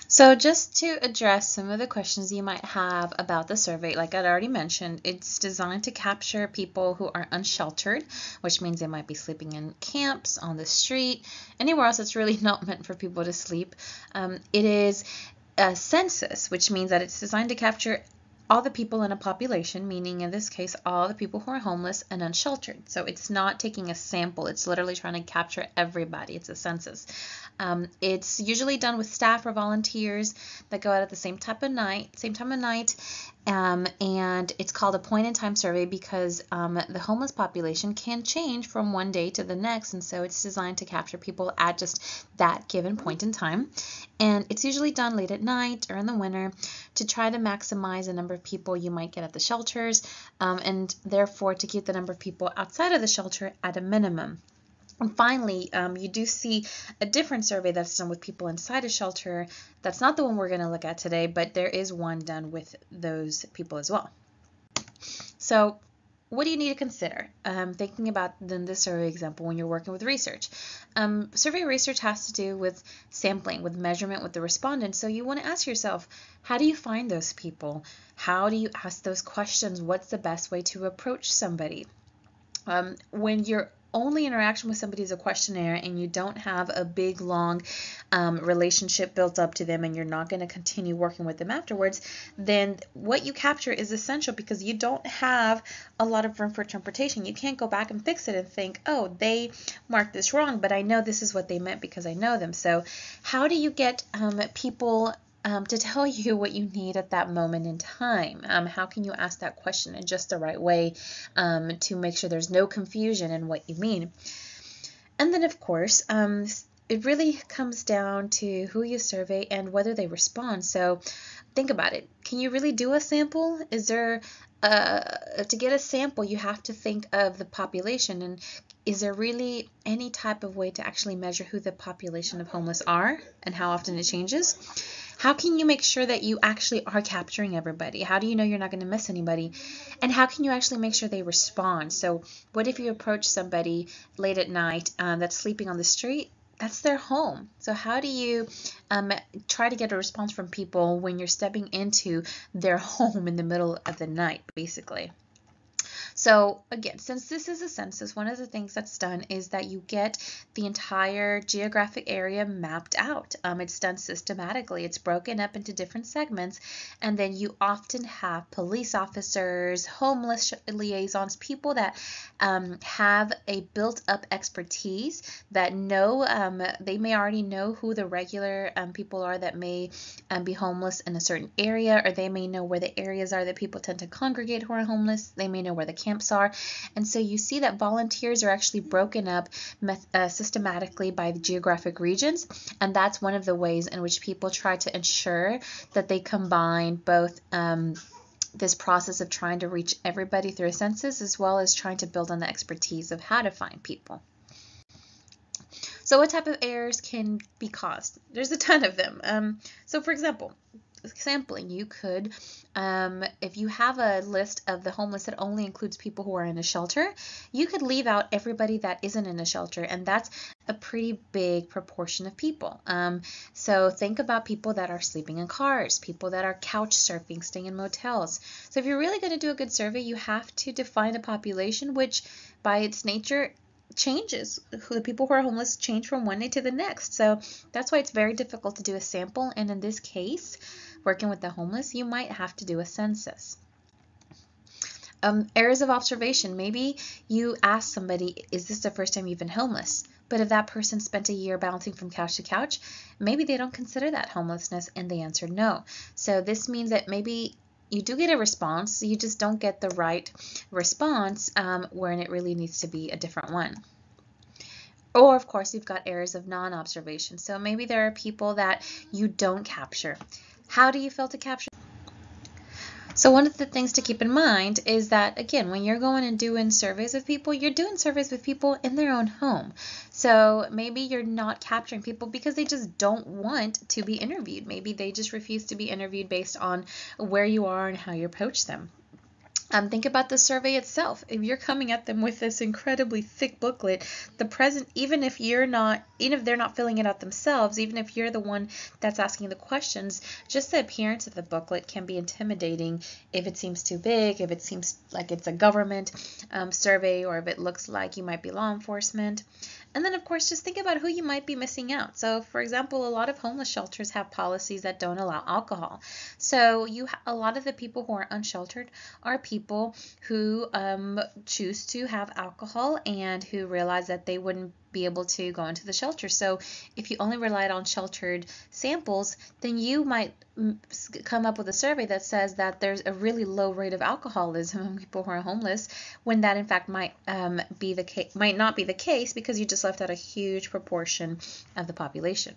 So just to address some of the questions you might have about the survey, like I'd already mentioned, it's designed to capture people who are unsheltered, which means they might be sleeping in camps, on the street, anywhere else that's really not meant for people to sleep. It is a census, which means that it's designed to capture all the people in a population, meaning in this case, all the people who are homeless and unsheltered. So it's not taking a sample, it's literally trying to capture everybody. It's a census. It's usually done with staff or volunteers that go out at the same time of night, and it's called a point-in-time survey because the homeless population can change from one day to the next, and so it's designed to capture people at just that given point in time. And it's usually done late at night or in the winter to try to maximize the number of people you might get at the shelters, and therefore to keep the number of people outside of the shelter at a minimum. And finally, you do see a different survey that's done with people inside a shelter. That's not the one we're going to look at today, but there is one done with those people as well. So what do you need to consider thinking about this survey example when you're working with research? Survey research has to do with sampling, with measurement, with the respondents. So you want to ask yourself, how do you find those people? How do you ask those questions? What's the best way to approach somebody? When your only interaction with somebody is a questionnaire and you don't have a big, long relationship built up to them and you're not going to continue working with them afterwards, then what you capture is essential because you don't have a lot of room for interpretation. You can't go back and fix it and think, oh, they marked this wrong, but I know this is what they meant because I know them. So how do you get people to tell you what you need at that moment in time? How can you ask that question in just the right way to make sure there's no confusion in what you mean? And then, of course, it really comes down to who you survey and whether they respond. So think about it. Can you really do a sample? Is there to get a sample, you have to think of the population, and is there really any type of way to actually measure who the population of homeless are and how often it changes? How can you make sure that you actually are capturing everybody? How do you know you're not going to miss anybody? And how can you actually make sure they respond? So what if you approach somebody late at night that's sleeping on the street? That's their home. So how do you try to get a response from people when you're stepping into their home in the middle of the night, basically? So again, since this is a census, one of the things that's done is that you get the entire geographic area mapped out. It's done systematically. It's broken up into different segments, and then you often have police officers, homeless liaisons, people that have a built-up expertise that know, they may already know who the regular people are that may be homeless in a certain area, or they may know where the areas are that people tend to congregate who are homeless. They may know where the camps are. And so you see that volunteers are actually broken up systematically by the geographic regions, and that's one of the ways in which people try to ensure that they combine both this process of trying to reach everybody through a census as well as trying to build on the expertise of how to find people. So what type of errors can be caused? There's a ton of them. So for example, sampling, you could, if you have a list of the homeless that only includes people who are in a shelter, you could leave out everybody that isn't in a shelter, and that's a pretty big proportion of people. So think about people that are sleeping in cars, people that are couch surfing, staying in motels. So if you're really going to do a good survey, you have to define a population which by its nature changes. The people who are homeless change from one day to the next. So that's why it's very difficult to do a sample, and in this case, working with the homeless, you might have to do a census. Areas of observation. Maybe you ask somebody, is this the first time you've been homeless? But if that person spent a year bouncing from couch to couch, maybe they don't consider that homelessness, and they answered no. So this means that maybe you do get a response, you just don't get the right response when it really needs to be a different one. Or of course, you've got areas of non-observation. So maybe there are people that you don't capture. How do you fail to capture? So one of the things to keep in mind is that, again, when you're going and doing surveys with people, you're doing surveys with people in their own home. So maybe you're not capturing people because they just don't want to be interviewed. Maybe they just refuse to be interviewed based on where you are and how you approach them. Think about the survey itself. If you're coming at them with this incredibly thick booklet, even if they're not filling it out themselves, even if you're the one that's asking the questions, just the appearance of the booklet can be intimidating if it seems too big, if it seems like it's a government survey, or if it looks like you might be law enforcement. And then, of course, just think about who you might be missing out. So, for example, a lot of homeless shelters have policies that don't allow alcohol. So, a lot of the people who are unsheltered are people who choose to have alcohol and who realize that they wouldn't be able to go into the shelter. So if you only relied on sheltered samples, then you might come up with a survey that says that there's a really low rate of alcoholism among people who are homeless, when that in fact might not be the case, because you just left out a huge proportion of the population.